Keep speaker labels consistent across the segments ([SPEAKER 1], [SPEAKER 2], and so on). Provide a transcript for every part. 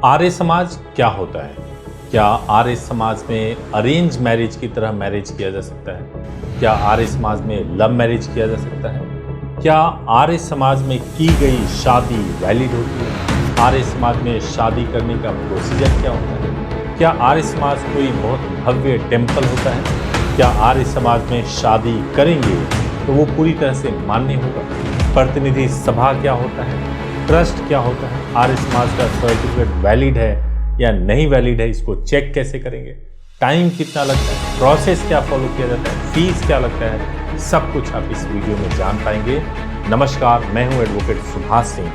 [SPEAKER 1] आर्य समाज क्या होता है? क्या आर्य समाज में अरेंज मैरिज की तरह मैरिज किया जा सकता है? क्या आर्य समाज में लव मैरिज किया जा सकता है? क्या आर्य समाज में की गई शादी वैलिड होती है? आर्य समाज में शादी करने का प्रोसीजर क्या होता है? क्या आर्य समाज कोई बहुत भव्य टेम्पल होता है? क्या आर्य समाज में शादी करेंगे तो वो पूरी तरह से मान्य होगा? प्रतिनिधि सभा क्या होता है? ट्रस्ट क्या होता है? आर्य समाज का सर्टिफिकेट वैलिड है या नहीं वैलिड है, इसको चेक कैसे करेंगे? टाइम कितना लगता है? प्रोसेस क्या फॉलो किया जाता है? फीस क्या लगता है? सब कुछ आप इस वीडियो में जान पाएंगे। नमस्कार, मैं हूं एडवोकेट सुभाष सिंह।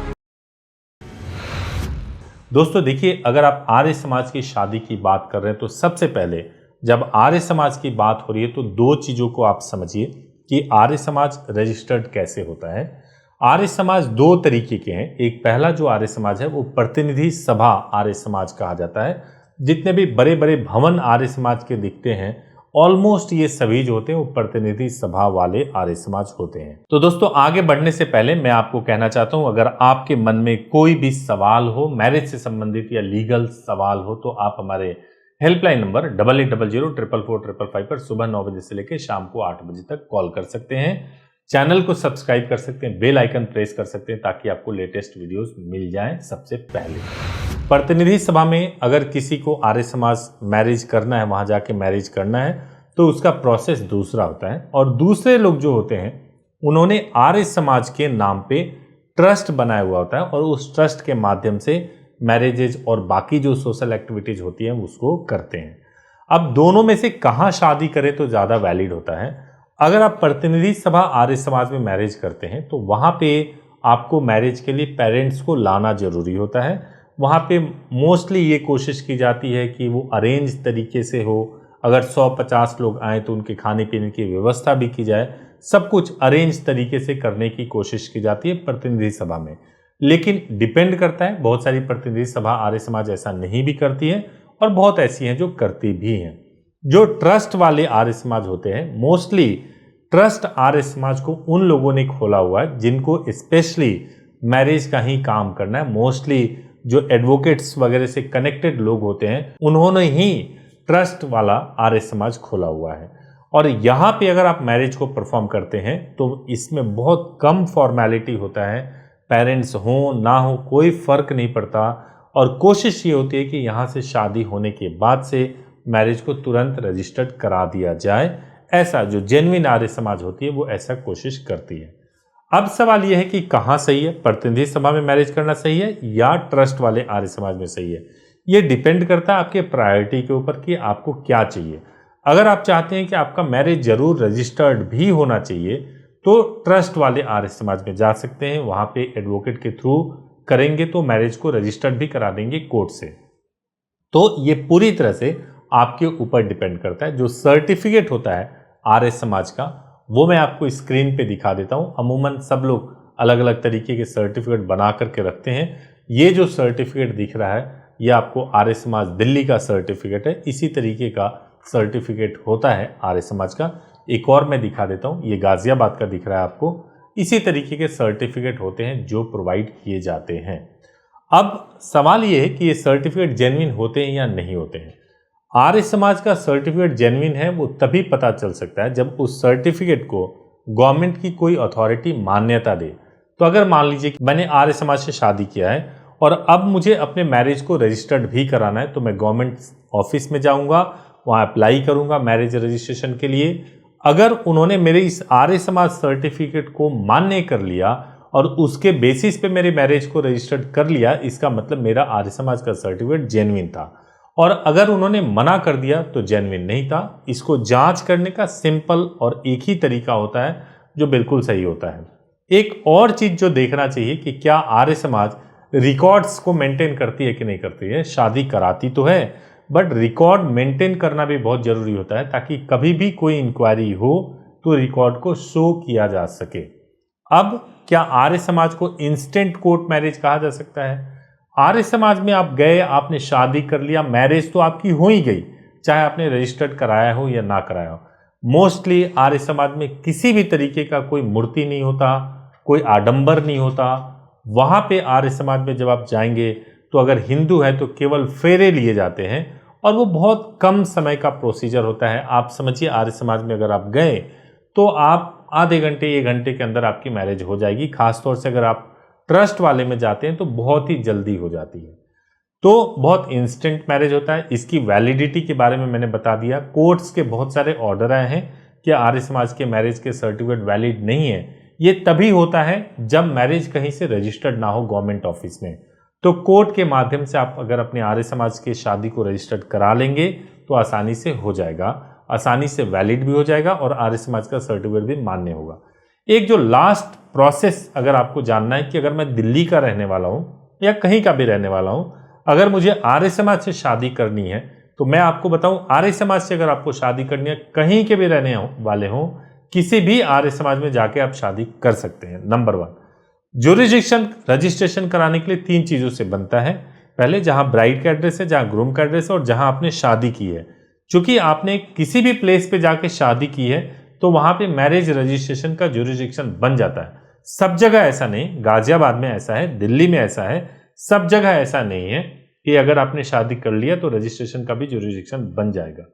[SPEAKER 1] दोस्तों देखिए, अगर आप आर्य समाज की शादी की बात कर रहे हैं तो सबसे पहले जब आर्य समाज की बात हो रही है तो दो चीजों को आप समझिए कि आर्य समाज रजिस्टर्ड कैसे होता है। आर्य समाज दो तरीके के हैं। एक पहला जो आर्य समाज है वो प्रतिनिधि सभा आर्य समाज कहा जाता है। जितने भी बड़े बड़े भवन आर्य समाज के दिखते हैं ऑलमोस्ट ये सभी जो होते हैं वो प्रतिनिधि सभा वाले आर्य समाज होते हैं। तो दोस्तों आगे बढ़ने से पहले मैं आपको कहना चाहता हूं, अगर आपके मन में कोई भी सवाल हो, मैरिज से संबंधित या लीगल सवाल हो, तो आप हमारे हेल्पलाइन नंबर 8800444455 पर सुबह 9 बजे से लेकर शाम को 8 बजे तक कॉल कर सकते हैं। चैनल को सब्सक्राइब कर सकते हैं, बेल आइकन प्रेस कर सकते हैं ताकि आपको लेटेस्ट वीडियोस मिल जाएं सबसे पहले। प्रतिनिधि सभा में अगर किसी को आर्य समाज मैरिज करना है, वहां जाके मैरिज करना है, तो उसका प्रोसेस दूसरा होता है। और दूसरे लोग जो होते हैं उन्होंने आर्य समाज के नाम पे ट्रस्ट बनाया हुआ होता है और उस ट्रस्ट के माध्यम से मैरिजेज और बाकी जो सोशल एक्टिविटीज होती है उसको करते हैं। अब दोनों में से कहाँ शादी करें तो ज़्यादा वैलिड होता है? अगर आप प्रतिनिधि सभा आर्य समाज में मैरिज करते हैं तो वहाँ पे आपको मैरिज के लिए पेरेंट्स को लाना जरूरी होता है। वहाँ पे मोस्टली ये कोशिश की जाती है कि वो अरेंज तरीके से हो। अगर 100-50 लोग आए तो उनके खाने पीने की व्यवस्था भी की जाए। सब कुछ अरेंज तरीके से करने की कोशिश की जाती है प्रतिनिधि सभा में। लेकिन डिपेंड करता है, बहुत सारी प्रतिनिधि सभा आर्य समाज ऐसा नहीं भी करती है और बहुत ऐसी हैं जो करती भी हैं। जो ट्रस्ट वाले आर्य समाज होते हैं, मोस्टली ट्रस्ट आर्य समाज को उन लोगों ने खोला हुआ है जिनको स्पेशली मैरिज का ही काम करना है। मोस्टली जो एडवोकेट्स वगैरह से कनेक्टेड लोग होते हैं उन्होंने ही ट्रस्ट वाला आर्य समाज खोला हुआ है। और यहाँ पे अगर आप मैरिज को परफॉर्म करते हैं तो इसमें बहुत कम फॉर्मेलिटी होता है। पेरेंट्स हो ना हो कोई फर्क नहीं पड़ता और कोशिश ये होती है कि यहाँ से शादी होने के बाद से मैरिज को तुरंत रजिस्टर्ड करा दिया जाए। ऐसा जो जेन्युइन आर्य समाज होती है वो ऐसा कोशिश करती है। अब सवाल यह है कि कहाँ सही है, प्रतिनिधि सभा में मैरिज करना सही है या ट्रस्ट वाले आर्य समाज में सही है? ये डिपेंड करता है आपके प्रायोरिटी के ऊपर कि आपको क्या चाहिए। अगर आप चाहते हैं कि आपका मैरिज जरूर रजिस्टर्ड भी होना चाहिए तो ट्रस्ट वाले आर्य समाज में जा सकते हैं। वहाँ पे एडवोकेट के थ्रू करेंगे तो मैरिज को रजिस्टर्ड भी करा देंगे कोर्ट से। तो ये पूरी तरह से आपके ऊपर डिपेंड करता है। जो सर्टिफिकेट होता है आर्य समाज का वो मैं आपको स्क्रीन पे दिखा देता हूँ। अमूमन सब लोग अलग अलग तरीके के सर्टिफिकेट बना करके रखते हैं। ये जो सर्टिफिकेट दिख रहा है ये आपको आर्य समाज दिल्ली का सर्टिफिकेट है। इसी तरीके का सर्टिफिकेट होता है आर्य समाज का। एक और मैं दिखा देता हूँ, ये गाजियाबाद का दिख रहा है आपको। इसी तरीके के सर्टिफिकेट होते हैं जो प्रोवाइड किए जाते हैं। अब सवाल ये है कि ये सर्टिफिकेट जेन्युइन होते हैं या नहीं होते हैं। आर्य समाज का सर्टिफिकेट जेन्युइन है वो तभी पता चल सकता है जब उस सर्टिफिकेट को गवर्नमेंट की कोई अथॉरिटी मान्यता दे। तो अगर मान लीजिए कि मैंने आर्य समाज से शादी किया है और अब मुझे अपने मैरिज को रजिस्टर्ड भी कराना है तो मैं गवर्नमेंट ऑफिस में जाऊंगा, वहाँ अप्लाई करूंगा मैरिज रजिस्ट्रेशन के लिए। अगर उन्होंने मेरे इस आर्य समाज सर्टिफिकेट को मान्य कर लिया और उसके बेसिस पे मेरे मैरिज को रजिस्टर्ड कर लिया, इसका मतलब मेरा आर्य समाज का सर्टिफिकेट जेन्युइन था। और अगर उन्होंने मना कर दिया तो जेन्युइन नहीं था। इसको जांच करने का सिंपल और एक ही तरीका होता है जो बिल्कुल सही होता है। एक और चीज जो देखना चाहिए कि क्या आर्य समाज रिकॉर्ड्स को मेंटेन करती है कि नहीं करती है। शादी कराती तो है बट रिकॉर्ड मेंटेन करना भी बहुत जरूरी होता है ताकि कभी भी कोई इंक्वायरी हो तो रिकॉर्ड को शो किया जा सके। अब क्या आर्य समाज को इंस्टेंट कोर्ट मैरिज कहा जा सकता है? आर्य समाज में आप गए, आपने शादी कर लिया, मैरिज तो आपकी हो ही गई, चाहे आपने रजिस्टर्ड कराया हो या ना कराया हो। मोस्टली आर्य समाज में किसी भी तरीके का कोई मूर्ति नहीं होता, कोई आडंबर नहीं होता। वहाँ पे आर्य समाज में जब आप जाएंगे तो अगर हिंदू है तो केवल फेरे लिए जाते हैं और वो बहुत कम समय का प्रोसीजर होता है। आप समझिए आर्य समाज में अगर आप गए तो आप आधे घंटे 1 घंटे के अंदर आपकी मैरिज हो जाएगी। खासतौर से अगर आप ट्रस्ट वाले में जाते हैं तो बहुत ही जल्दी हो जाती है। तो बहुत इंस्टेंट मैरिज होता है। इसकी वैलिडिटी के बारे में मैंने बता दिया। कोर्ट्स के बहुत सारे ऑर्डर आए हैं कि आर्य समाज के मैरिज के सर्टिफिकेट वैलिड नहीं है। ये तभी होता है जब मैरिज कहीं से रजिस्टर्ड ना हो गवर्नमेंट ऑफिस में। तो कोर्ट के माध्यम से आप अगर अपने आर्य समाज की शादी को रजिस्टर्ड करा लेंगे तो आसानी से हो जाएगा, आसानी से वैलिड भी हो जाएगा और आर्य समाज का सर्टिफिकेट भी मान्य होगा। एक जो लास्ट प्रोसेस अगर आपको जानना है कि अगर मैं दिल्ली का रहने वाला हूं या कहीं का भी रहने वाला हूं, अगर मुझे आर्य समाज से शादी करनी है तो मैं आपको बताऊं, आर्य समाज से अगर आपको शादी करनी है, कहीं के भी रहने वाले हों, किसी भी आर्य समाज में जाके आप शादी कर सकते हैं। नंबर 1, ज्यूरिसडिक्शन रजिस्ट्रेशन कराने के लिए 3 चीजों से बनता है। पहले जहां ब्राइड का एड्रेस है, जहां ग्रूम का एड्रेस है और जहां आपने शादी की है। चूंकि आपने किसी भी प्लेस पे जाके शादी की है तो वहां पे मैरिज रजिस्ट्रेशन का ज्यूरिसडिक्शन बन जाता है। सब जगह ऐसा नहीं, गाजियाबाद में ऐसा है, दिल्ली में ऐसा है, सब जगह ऐसा नहीं है कि अगर आपने शादी कर लिया तो रजिस्ट्रेशन का भी ज्यूरिसडिक्शन बन जाएगा।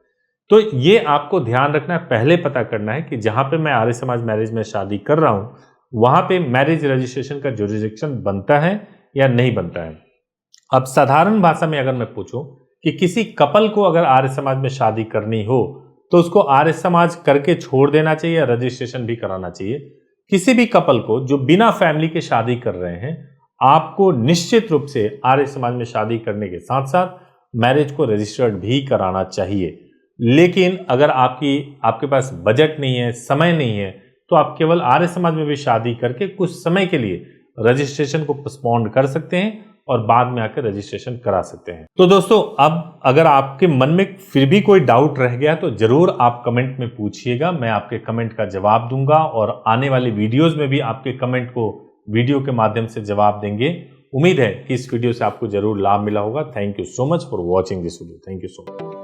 [SPEAKER 1] तो ये आपको ध्यान रखना है, पहले पता करना है कि जहां पे मैं आर्य समाज मैरिज में शादी कर रहा हूं वहां पे मैरिज रजिस्ट्रेशन का ज्यूरिसडिक्शन बनता है या नहीं बनता है। अब साधारण भाषा में अगर मैं पूछूं कि किसी कपल को अगर आर्य समाज में शादी करनी हो तो उसको आर्य समाज करके छोड़ देना चाहिए या रजिस्ट्रेशन भी कराना चाहिए। किसी भी कपल को जो बिना फैमिली के शादी कर रहे हैं, आपको निश्चित रूप से आर्य समाज में शादी करने के साथ साथ मैरिज को रजिस्टर्ड भी कराना चाहिए। लेकिन अगर आपके पास बजट नहीं है, समय नहीं है, तो आप केवल आर्य समाज में भी शादी करके कुछ समय के लिए रजिस्ट्रेशन को पोस्टपोन कर सकते हैं और बाद में आकर रजिस्ट्रेशन करा सकते हैं। तो दोस्तों, अब अगर आपके मन में फिर भी कोई डाउट रह गया तो जरूर आप कमेंट में पूछिएगा, मैं आपके कमेंट का जवाब दूंगा और आने वाली वीडियोस में भी आपके कमेंट को वीडियो के माध्यम से जवाब देंगे। उम्मीद है कि इस वीडियो से आपको जरूर लाभ मिला होगा। Thank you so much for watching this video. Thank you so much.